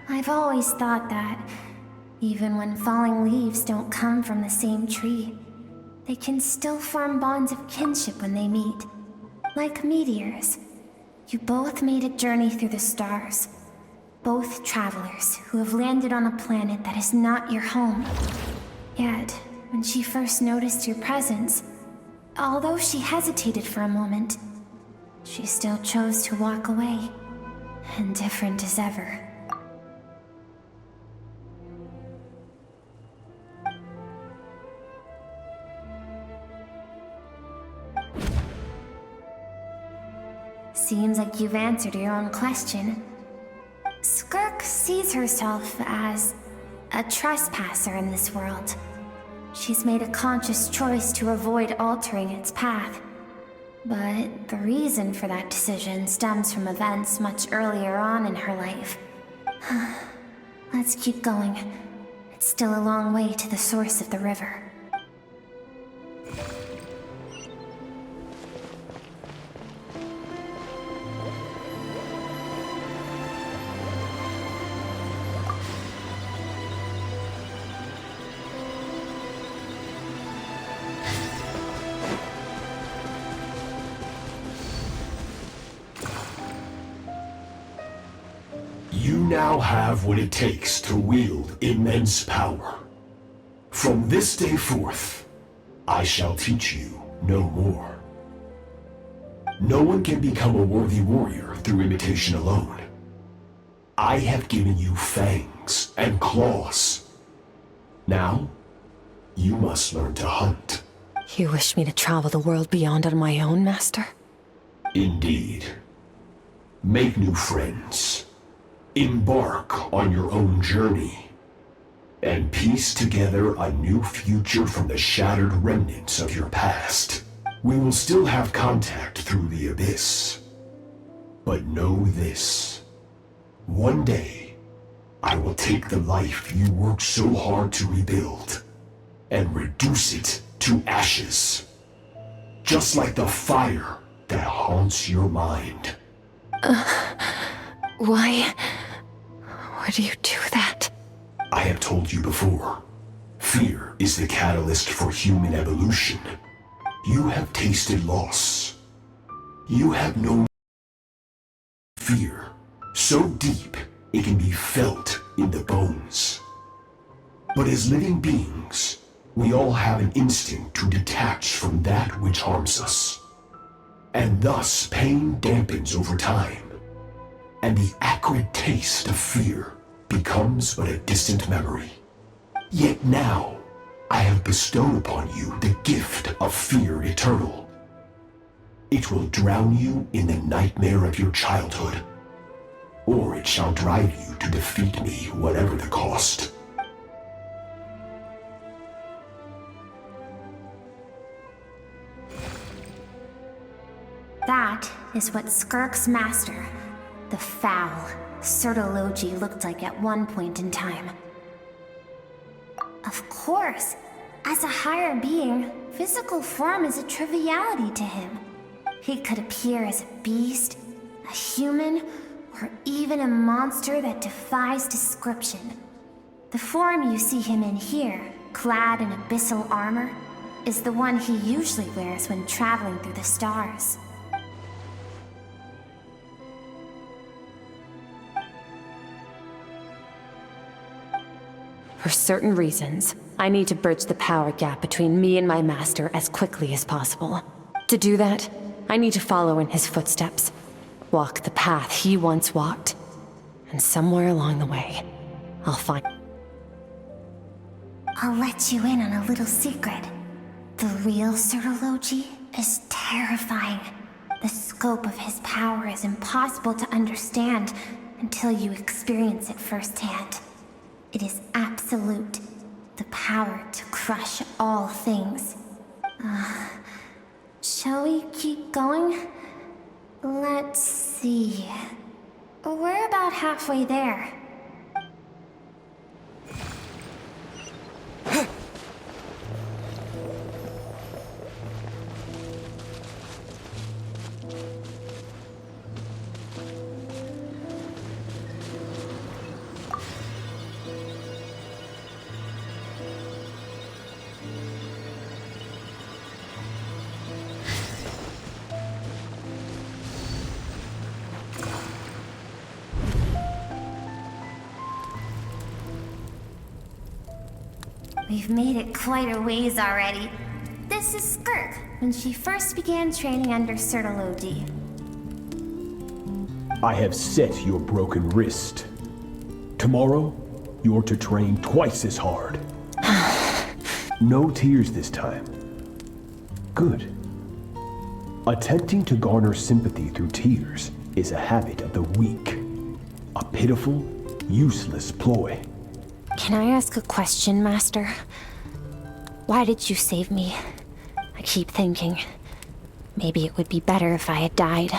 I've always thought that, even when falling leaves don't come from the same tree, they can still form bonds of kinship when they meet. Like meteors. You both made a journey through the stars. Both travelers who have landed on a planet that is not your home. Yet, when she first noticed your presence, although she hesitated for a moment, she still chose to walk away, indifferent as ever. Seems like you've answered your own question. Skirk sees herself as a trespasser in this world. She's made a conscious choice to avoid altering its path. But the reason for that decision stems from events much earlier on in her life. Let's keep going. It's still a long way to the source of the river. You now have what it takes to wield immense power. From this day forth, I shall teach you no more. No one can become a worthy warrior through imitation alone. I have given you fangs and claws. Now, you must learn to hunt. You wish me to travel the world beyond on my own, Master? Indeed. Make new friends. Embark on your own journey, and piece together a new future from the shattered remnants of your past. We will still have contact through the abyss. But know this. One day, I will take the life you worked so hard to rebuild, and reduce it to ashes. Just like the fire that haunts your mind. Why would you do that? I have told you before. Fear is the catalyst for human evolution. You have tasted loss. You have known fear so deep it can be felt in the bones. But as living beings, we all have an instinct to detach from that which harms us. And thus pain dampens over time. And the acrid taste of fear becomes but a distant memory. Yet now, I have bestowed upon you the gift of fear eternal. It will drown you in the nightmare of your childhood, or it shall drive you to defeat me, whatever the cost. That is what Skirk's master, the foul Sertologi, looked like at one point in time. Of course, as a higher being, physical form is a triviality to him. He could appear as a beast, a human, or even a monster that defies description. The form you see him in here, clad in abyssal armor, is the one he usually wears when traveling through the stars. For certain reasons, I need to bridge the power gap between me and my master as quickly as possible. To do that, I need to follow in his footsteps, walk the path he once walked, and somewhere along the way, I'll find... I'll let you in on a little secret. The real Sertologi is terrifying. The scope of his power is impossible to understand until you experience it firsthand. It is absolute, the power to crush all things. Shall we keep going? Let's see. We're about halfway there. We've made it quite a ways already. This is Skirk, when she first began training under Sertalodi. I have set your broken wrist. Tomorrow, you're to train twice as hard. No tears this time. Good. Attempting to garner sympathy through tears is a habit of the weak. A pitiful, useless ploy. Can I ask a question, Master? Why did you save me? I keep thinking, maybe it would be better if I had died.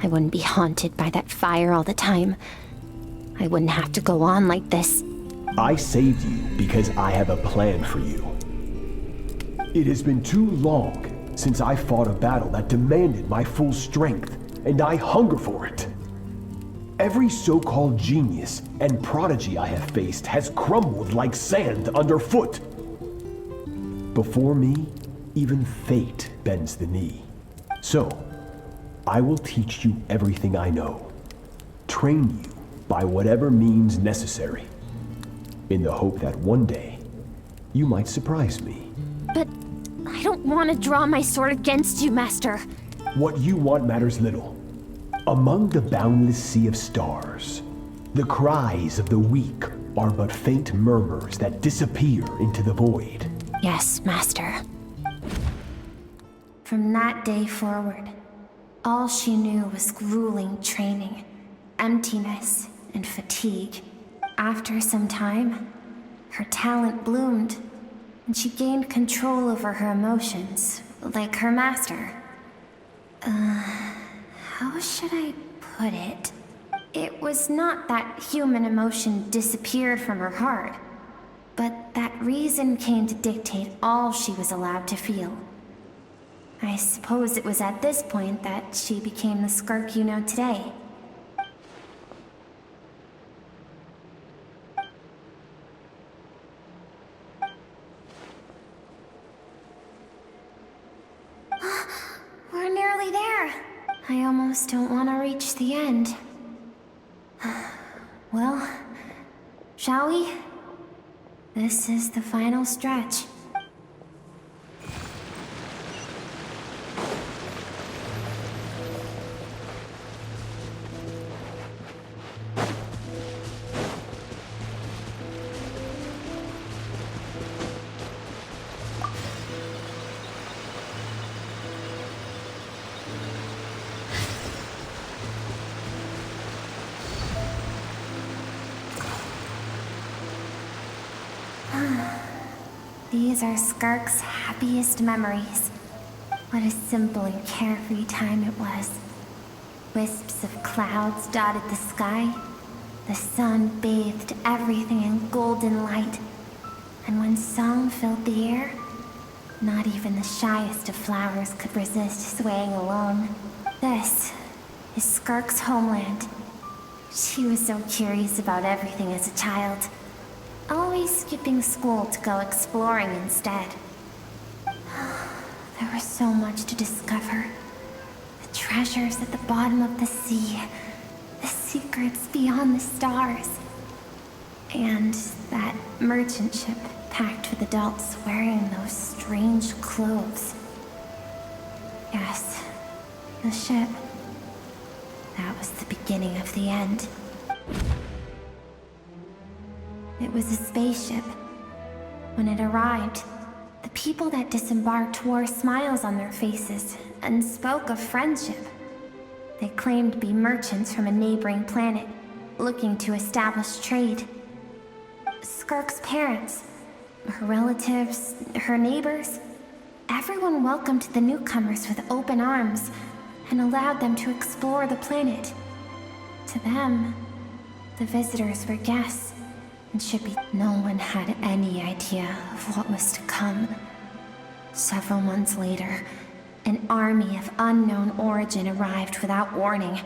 I wouldn't be haunted by that fire all the time. I wouldn't have to go on like this. I saved you because I have a plan for you. It has been too long since I fought a battle that demanded my full strength, and I hunger for it. Every so-called genius and prodigy I have faced has crumbled like sand underfoot. Before me, even fate bends the knee. So, I will teach you everything I know. Train you by whatever means necessary, in the hope that one day, you might surprise me. But I don't want to draw my sword against you, Master. What you want matters little. Among the boundless sea of stars, the cries of the weak are but faint murmurs that disappear into the void. Yes, Master. From that day forward, all she knew was grueling training, emptiness, and fatigue. After some time, her talent bloomed, and she gained control over her emotions, like her master. How should I put it? It was not that human emotion disappeared from her heart, but that reason came to dictate all she was allowed to feel. I suppose it was at this point that she became the Skirk you know today. We're nearly there. I almost don't want to reach the end. Well, shall we? This is the final stretch. These are Skirk's happiest memories. What a simple and carefree time it was. Wisps of clouds dotted the sky. The sun bathed everything in golden light. And when song filled the air, not even the shyest of flowers could resist swaying along. This is Skirk's homeland. She was so curious about everything as a child. Always skipping school to go exploring instead. There was so much to discover. The treasures at the bottom of the sea. The secrets beyond the stars. And that merchant ship packed with adults wearing those strange clothes. Yes, the ship. That was the beginning of the end. It was a spaceship. When it arrived, the people that disembarked wore smiles on their faces and spoke of friendship. They claimed to be merchants from a neighboring planet, looking to establish trade. Skirk's parents, her relatives, her neighbors, everyone welcomed the newcomers with open arms and allowed them to explore the planet. To them, the visitors were guests. And no one had any idea of what was to come. Several months later, an army of unknown origin arrived without warning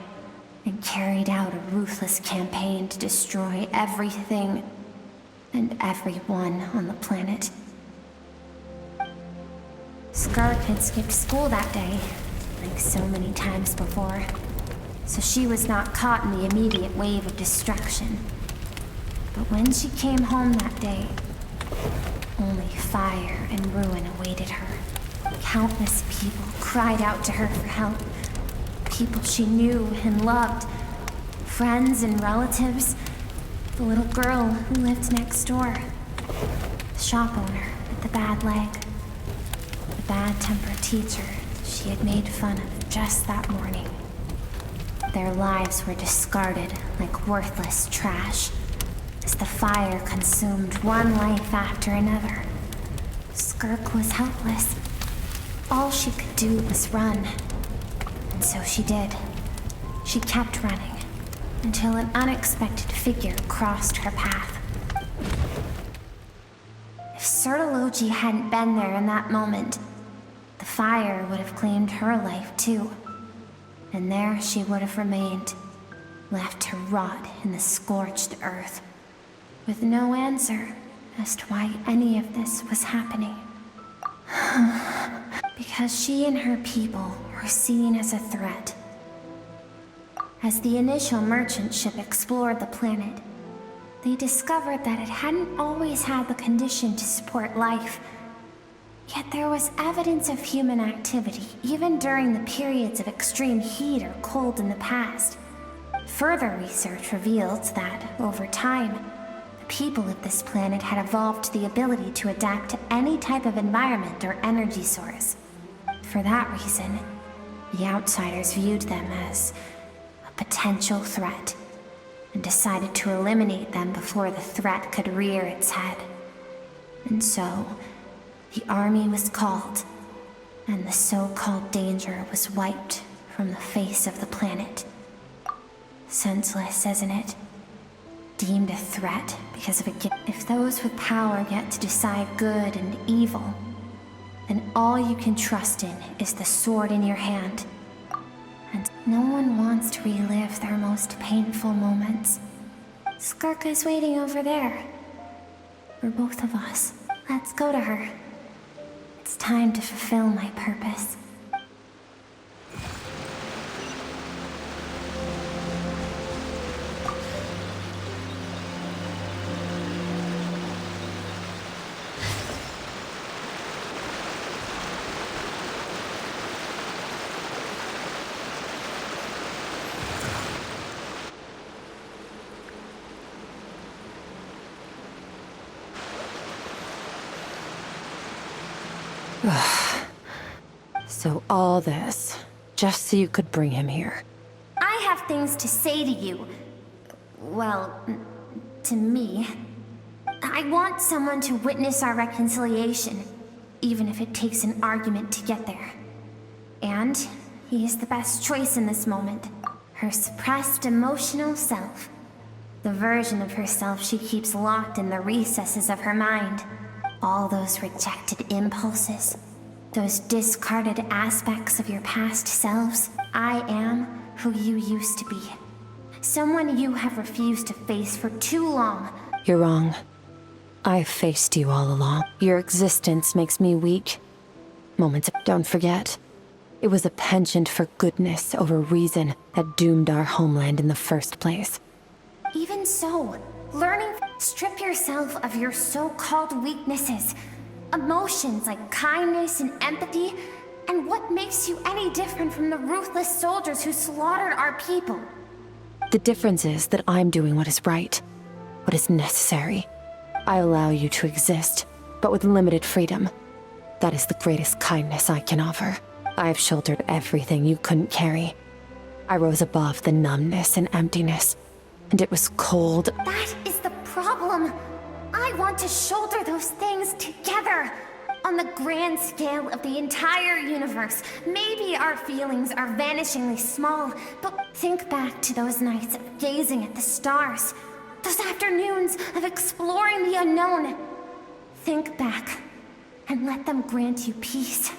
and carried out a ruthless campaign to destroy everything and everyone on the planet. Skirk had skipped school that day, like so many times before, so she was not caught in the immediate wave of destruction. But when she came home that day, Only fire and ruin awaited her. Countless people cried out to her for help. People she knew and loved. Friends and relatives. The little girl who lived next door. The shop owner with the bad leg. The bad-tempered teacher she had made fun of just that morning. Their lives were discarded like worthless trash as the fire consumed one life after another. Skirk was helpless. All she could do was run. And so she did. She kept running until an unexpected figure crossed her path. If Sertology hadn't been there in that moment, the fire would have claimed her life too. And there she would have remained, left to rot in the scorched earth, with no answer as to why any of this was happening. Because she and her people were seen as a threat. As the initial merchant ship explored the planet, they discovered that it hadn't always had the condition to support life. Yet there was evidence of human activity, even during the periods of extreme heat or cold in the past. Further research revealed that, over time, the people of this planet had evolved the ability to adapt to any type of environment or energy source. For that reason, the outsiders viewed them as a potential threat, and decided to eliminate them before the threat could rear its head. And so, the army was called, and the so-called danger was wiped from the face of the planet. Senseless, isn't it? Deemed a threat because of a gift. If those with power get to decide good and evil, then all you can trust in is the sword in your hand. And no one wants to relive their most painful moments. Skirk is waiting over there. For both of us. Let's go to her. It's time to fulfill my purpose. So all this, just so you could bring him here. I have things to say to you. Well, to me. I want someone to witness our reconciliation, even if it takes an argument to get there. And he is the best choice in this moment. Her suppressed emotional self. The version of herself she keeps locked in the recesses of her mind. All those rejected impulses. Those discarded aspects of your past selves. I am who you used to be. Someone you have refused to face for too long. You're wrong. I've faced you all along. Your existence makes me weak. Don't forget, it was a penchant for goodness over reason that doomed our homeland in the first place. Even so, learning to strip yourself of your so-called weaknesses. Emotions like kindness and empathy, and what makes you any different from the ruthless soldiers who slaughtered our people? The difference is that I'm doing what is right, what is necessary. I allow you to exist, but with limited freedom. That is the greatest kindness I can offer. I have shouldered everything you couldn't carry. I rose above the numbness and emptiness, and it was cold. That is the problem. I want to shoulder those things together. On the grand scale of the entire universe, maybe our feelings are vanishingly small, but think back to those nights of gazing at the stars. Those afternoons of exploring the unknown. Think back, and let them grant you peace.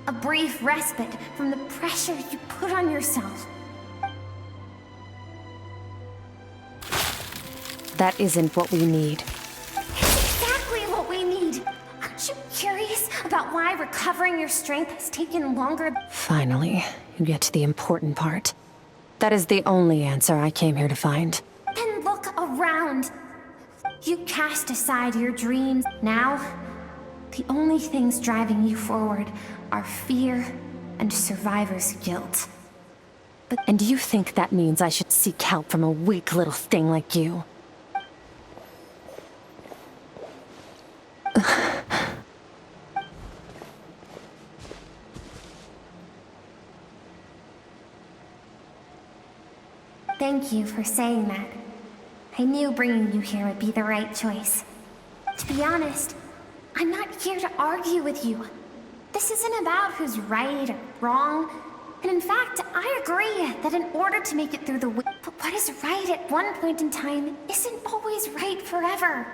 A brief respite from the pressure you put on yourself. That isn't what we need. It's exactly what we need. Aren't you curious about why recovering your strength has taken longer? Finally, you get to the important part. That is the only answer I came here to find. Then look around. You cast aside your dreams. Now, The only things driving you forward are fear and survivor's guilt. And you think that means I should seek help from a weak little thing like you? Thank you for saying that. I knew bringing you here would be the right choice. To be honest, I'm not here to argue with you. This isn't about who's right or wrong. And in fact, I agree that in order to make it through the but what is right at one point in time isn't always right forever.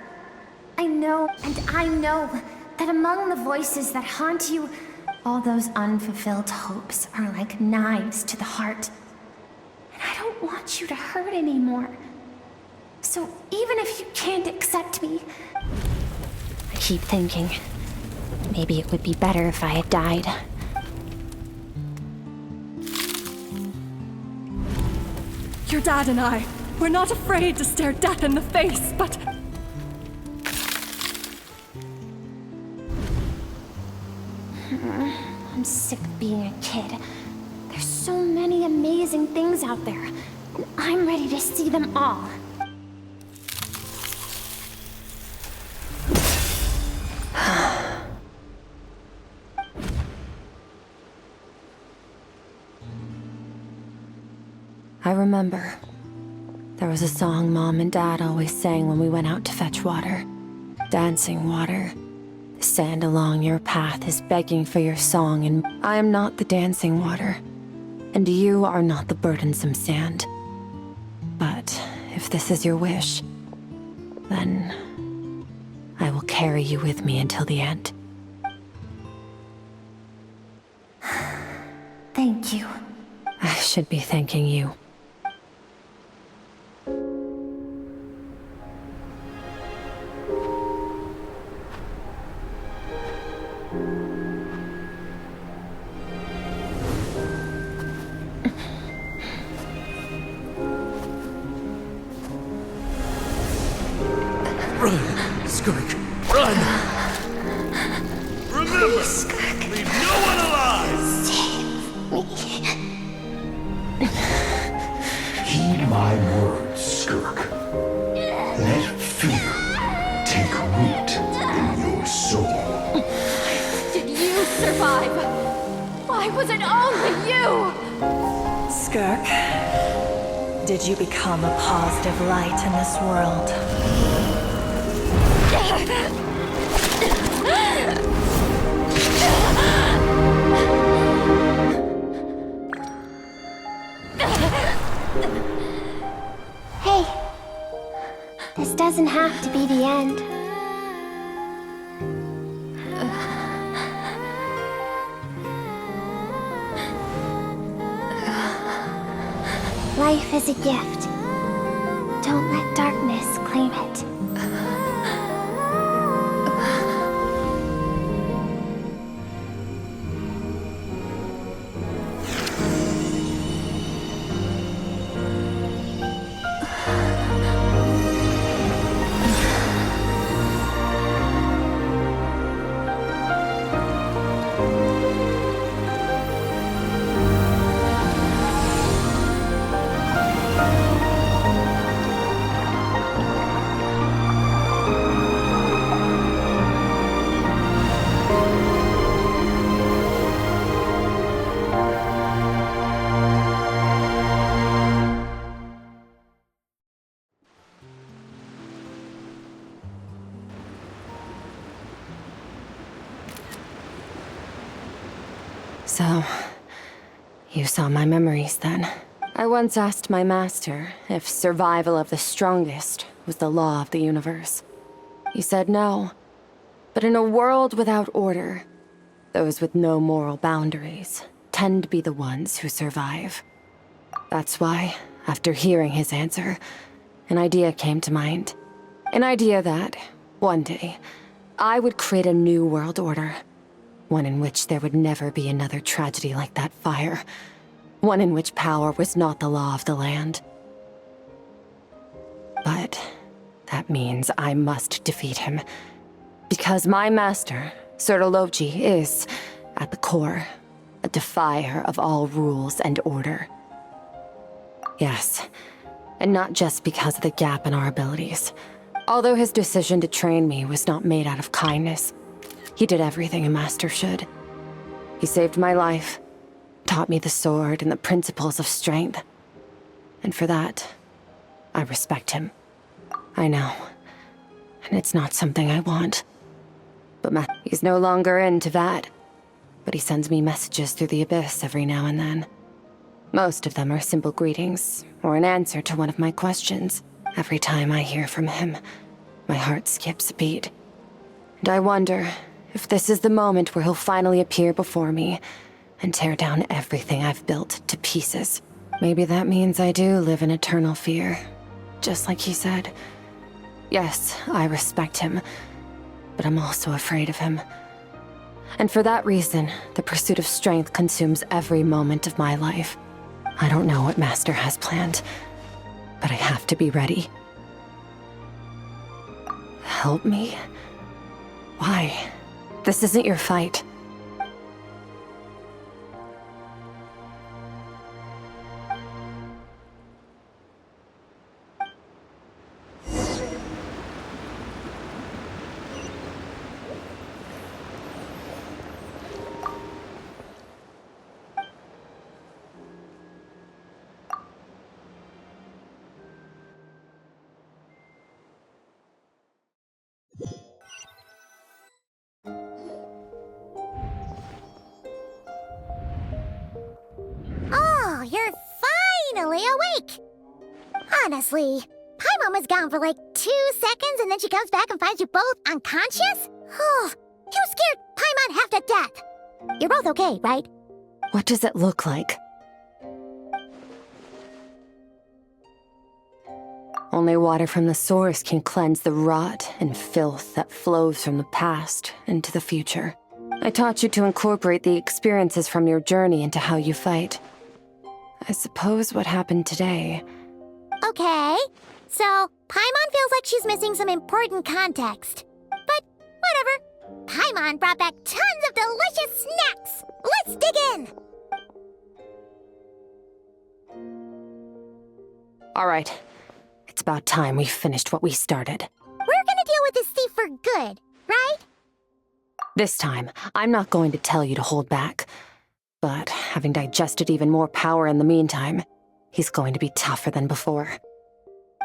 I know that among the voices that haunt you, all those unfulfilled hopes are like knives to the heart. And I don't want you to hurt anymore. So even if you can't accept me, I keep thinking, maybe it would be better if I had died. Your dad and I, we're not afraid to stare death in the face, but... I'm sick of being a kid. There's so many amazing things out there, and I'm ready to see them all. I remember. There was a song Mom and Dad always sang when we went out to fetch water. Dancing water. The sand along your path is begging for your song, and I am not the dancing water. And you are not the burdensome sand. But if this is your wish, then I will carry you with me until the end. Thank you. I should be thanking you. Run, Skirk, run! Remember, Skirk. leave no one alive! Heed my words, Skirk. Let fear take root in your soul. Did you survive? Why was it only you? Skirk, did you become a positive light in this world? Hey, this doesn't have to be the end. Life is a gift. Don't let darkness claim it. So, you saw my memories then. I once asked my master if survival of the strongest was the law of the universe. He said no. But in a world without order, those with no moral boundaries tend to be the ones who survive. That's why, after hearing his answer, an idea came to mind. An idea that, one day, I would create a new world order. One in which there would never be another tragedy like that fire. One in which power was not the law of the land. But that means I must defeat him. Because my master Sertology is, at the core, a defier of all rules and order. Yes, and not just because of the gap in our abilities. Although his decision to train me was not made out of kindness, he did everything a master should. He saved my life, taught me the sword and the principles of strength. And for that, I respect him. I know, and it's not something I want. But he's no longer into that. But he sends me messages through the abyss every now and then. Most of them are simple greetings, or an answer to one of my questions. Every time I hear from him, my heart skips a beat. And I wonder if this is the moment where he'll finally appear before me and tear down everything I've built to pieces. Maybe that means I do live in eternal fear, just like he said. Yes, I respect him, but I'm also afraid of him. And for that reason, the pursuit of strength consumes every moment of my life. I don't know what Master has planned, but I have to be ready. Help me? Why? This isn't your fight. Oh, you're finally awake! Honestly, Paimon was gone for like 2 seconds and then she comes back and finds you both unconscious? Oh, you scared Paimon half to death! You're both okay, right? What does it look like? Only water from the source can cleanse the rot and filth that flows from the past into the future. I taught you to incorporate the experiences from your journey into how you fight. I suppose what happened today... Okay, so Paimon feels like she's missing some important context. But whatever. Paimon brought back tons of delicious snacks! Let's dig in! Alright, it's about time we finished what we started. We're gonna deal with this thief for good, right? This time, I'm not going to tell you to hold back. But having digested even more power in the meantime, he's going to be tougher than before.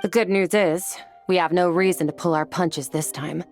The good news is, we have no reason to pull our punches this time.